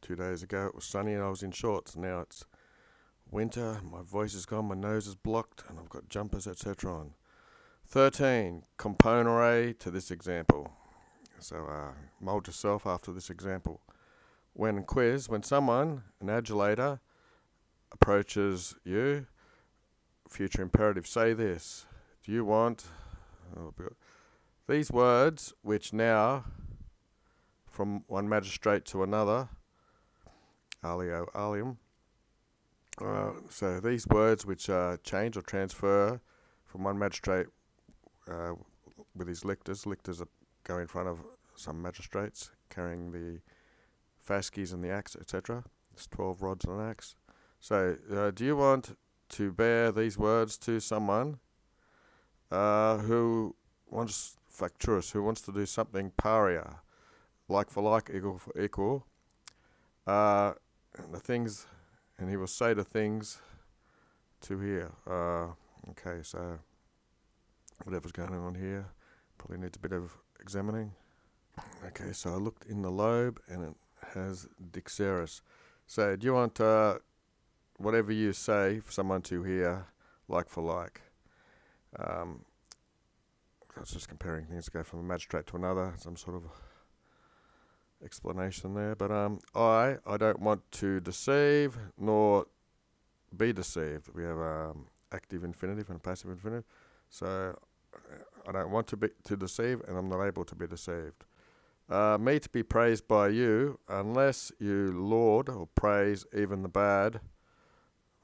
2 days ago it was sunny and I was in shorts. Now it's winter, my voice is gone, my nose is blocked, and I've got jumpers, etc. on. 13. Componere to this example. So mold yourself after this example. When someone, an adulator, approaches you, future imperative, say this. Do you want these words, which now, from one magistrate to another, alio alium, so these words which change or transfer from one magistrate with his lictors are go in front of some magistrates carrying the fasces and the axe, etc. There's 12 rods and an axe. So, do you want to bear these words to someone who wants facturus, who wants to do something paria, like for like, equal for equal, and he will say the things to here. Okay, so whatever's going on here probably needs a bit of examining. Okay, so I looked in the lobe and it has dixeris. So do you want whatever you say for someone to hear, like for like? I was just comparing things to go from a magistrate to another, some sort of explanation there. But I don't want to deceive nor be deceived. We have active infinitive and passive infinitive. So I don't want to deceive, and I'm not able to be deceived. Me to be praised by you, unless you laud or praise even the bad.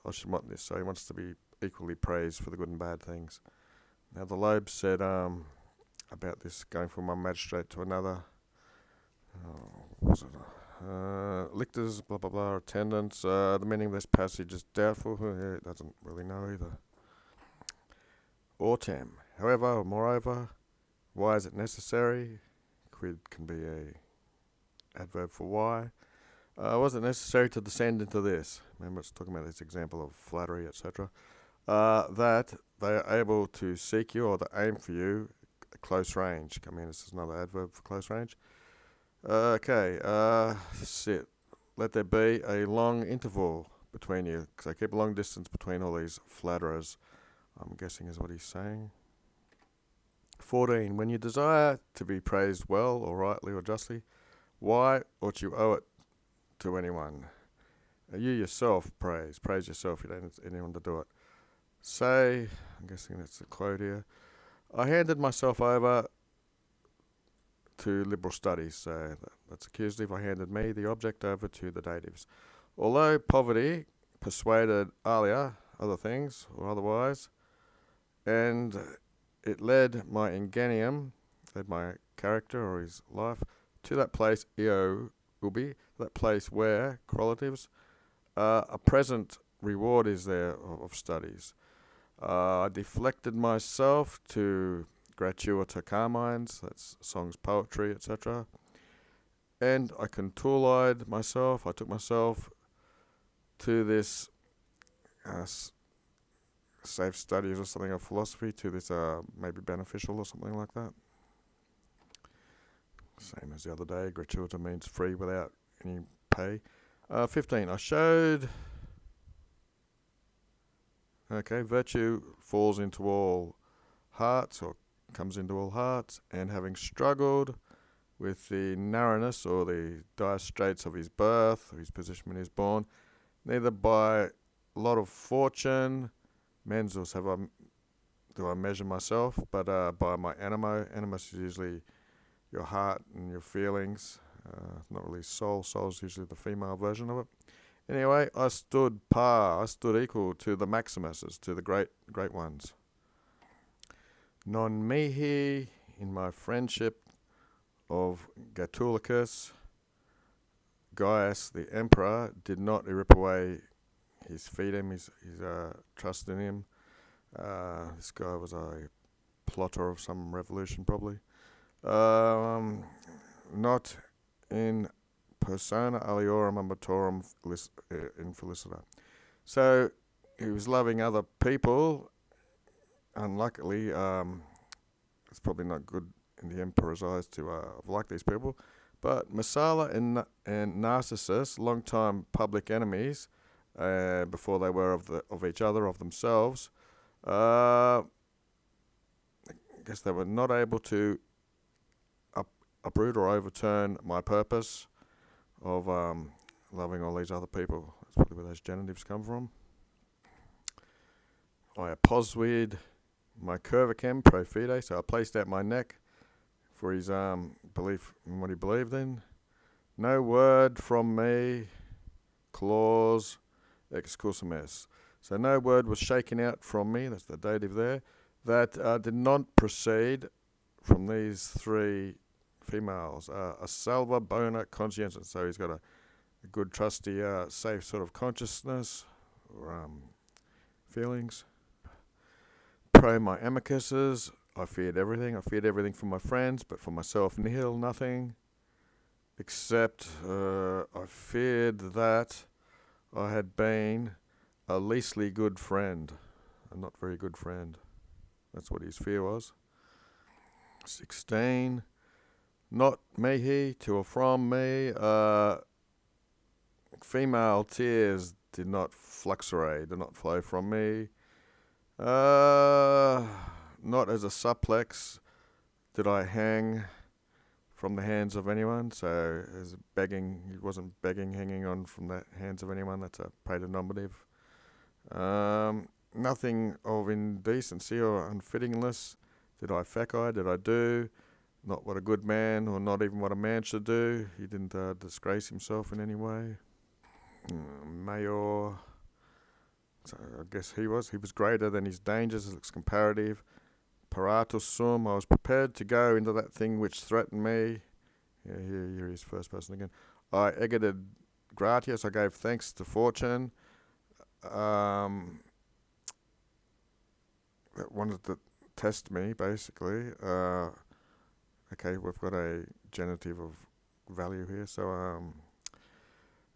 I should want this, so he wants to be equally praised for the good and bad things. Now the lobe said about this going from one magistrate to another. What was it? Lictors, blah blah blah, attendants. The meaning of this passage is doubtful. It doesn't really know either. Autem. However, or moreover, why is it necessary? Quid can be a adverb for why. Was it necessary to descend into this? Remember, it's talking about this example of flattery, etc. That they are able to seek you or to aim for you at close range. I mean, this is another adverb for close range. Sit. Let there be a long interval between you. So keep a long distance between all these flatterers, I'm guessing is what he's saying. 14. When you desire to be praised well or rightly or justly, why ought you owe it to anyone? You yourself praise yourself. You don't need anyone to do it. Say, I'm guessing that's the quote here, I handed myself over to liberal studies. So that's accusative. I handed me, the object, over to the datives. Although poverty persuaded alia, other things or otherwise, and it led my inganium, led my character or his life, to that place, eo ubi, that place where, correlatives, a present reward is there of studies. I deflected myself to gratuita carmines, that's songs, poetry, etc. And I contulied myself, I took myself to this safe studies or something of philosophy, to this maybe beneficial or something like that. Same as the other day, gratuita means free without any pay. 15, I showed, virtue falls into all hearts or comes into all hearts, and having struggled with the narrowness or the dire straits of his birth, or his position when he was born, neither by lot of fortune, mensus do I measure myself, but by my animo. Animus is usually your heart and your feelings, not really soul. Soul is usually the female version of it. Anyway, I stood equal to the Maximuses, to the great ones. Non mihi, in my friendship of Gatulicus, Gaius the emperor did not rip away his fidem, his trust in him. This guy was a plotter of some revolution, probably. Not in persona aliorum ambitorum infelicita. So he was loving other people. Unluckily, it's probably not good in the emperor's eyes to like these people, But Masala and Narcissus, long-time public enemies, before they were of each other, of themselves, I guess they were not able to uproot or overturn my purpose of loving all these other people. That's probably where those genitives come from. I apposweed my curvicem pro fide, so I placed out my neck for his belief in what he believed in. No word from me, clause excusum est. So no word was shaken out from me, that's the dative there, that did not proceed from these three females. A salva bona conscientia, so he's got a good, trusty, safe sort of consciousness or feelings. Pro my amicuses, I feared everything. I feared everything from my friends, but for myself, nihil, nothing. Except I feared that I had been a leastly good friend, a not very good friend. That's what his fear was. 16. Not mihi, to or from me. Female tears did not fluxurate, did not flow from me. Not as a supplex did I hang from the hands of anyone. So as begging, he wasn't begging, hanging on from the hands of anyone. That's a paternominative. Nothing of indecency or unfittingness did I facai, did I do. Not what a good man, or not even what a man should do. He didn't disgrace himself in any way. Mayor, so I guess he was greater than his dangers. It's comparative. Paratus sum, I was prepared to go into that thing which threatened me. Yeah, here he is, first person again. I exited gratias, I gave thanks to fortune. That wanted to test me, basically. Okay, we've got a genitive of value here. So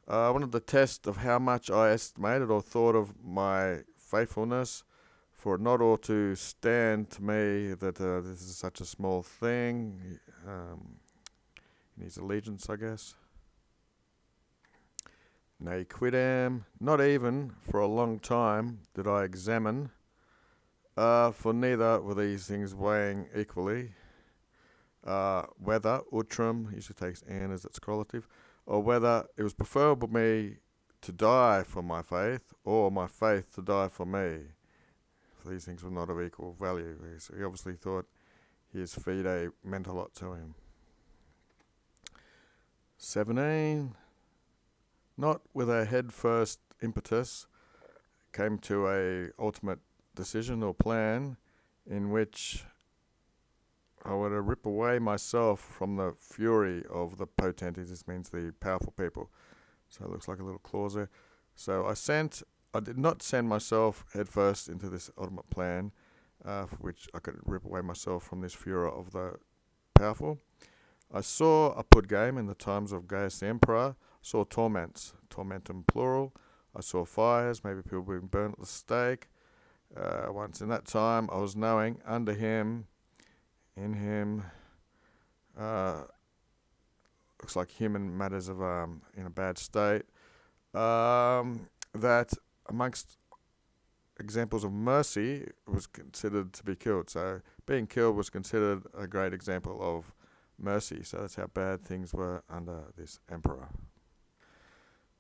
I wanted the test of how much I estimated or thought of my faithfulness, for it not all to stand to me that this is such a small thing, in his allegiance, I guess. Ne quidam, not even for a long time did I examine, for neither were these things weighing equally, whether utrum, usually takes an as its correlative, or whether it was preferable me to die for my faith, or my faith to die for me. These things were not of equal value. So he obviously thought his fide meant a lot to him. 17. Not with a head-first impetus came to a ultimate decision or plan in which I would rip away myself from the fury of the potentes. This means the powerful people. So it looks like a little clause there. So I did not send myself headfirst into this ultimate plan, for which I could rip away myself from this fury of the powerful. I saw a put game in the times of Gaius the Emperor. Saw torments, tormentum plural. I saw fires, maybe people being burnt at the stake. Once in that time, I was knowing under him, in him, looks like human matters of in a bad state, that amongst examples of mercy was considered to be killed. So being killed was considered a great example of mercy. So that's how bad things were under this emperor.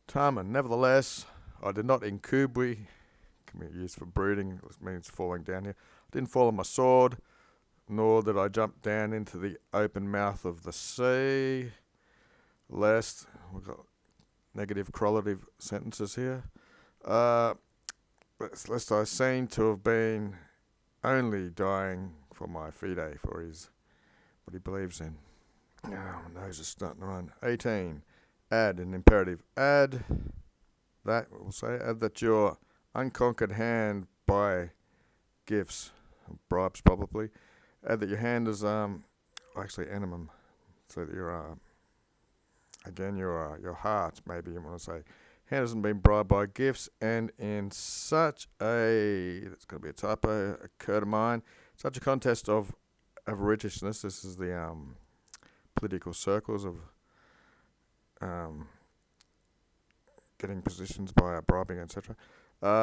Tamen, nevertheless, I did not incubui, can be used for brooding, it means falling down here. I didn't fall on my sword, nor did I jump down into the open mouth of the sea, lest, we've got negative correlative sentences here, lest I seem to have been only dying for my fide, for his what he believes in. Oh, my nose is starting to run. 18. Add an imperative. Add that, we'll say, add that your unconquered hand by gifts, bribes probably, add that your hand is actually animum, so that your again your heart, maybe you want to say, hand hasn't been bribed by gifts, and in such a, that's going to be a typo, occur to mind, such a contest of avariciousness, this is the political circles of getting positions by bribing, etc.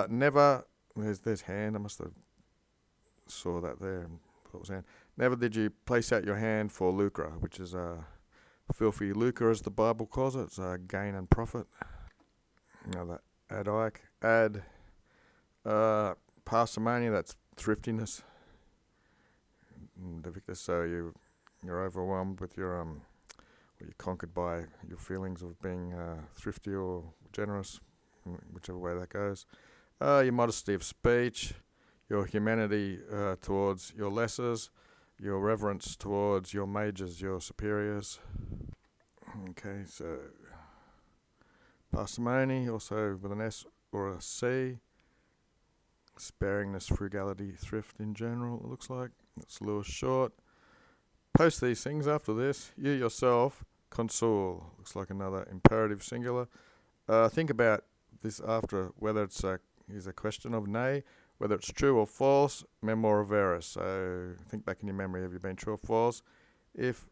Never, there's hand, I must have saw that there and thought it was hand. Never did you place out your hand for lucre, which is filthy lucre as the Bible calls it. It's gain and profit. Another add parsimony, that's thriftiness. Invictus, so you're overwhelmed with your or you're conquered by your feelings of being thrifty or generous, whichever way that goes. Your modesty of speech, your humanity towards your lessers, your reverence towards your majors, your superiors. Okay, so parsimony, also with an S or a C. Sparingness, frugality, thrift in general, it looks like. That's Lewis Short. Post these things after this. You yourself, consul. Looks like another imperative singular. Think about this after, whether it's is a question of nay, whether it's true or false, memor veris. So think back in your memory, have you been true or false? If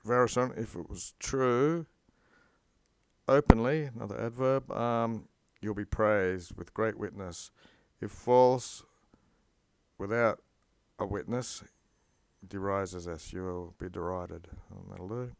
verison, if it was true, openly, another adverb, you'll be praised with great witness. If false, without a witness, derises us, you will be derided. And that'll do.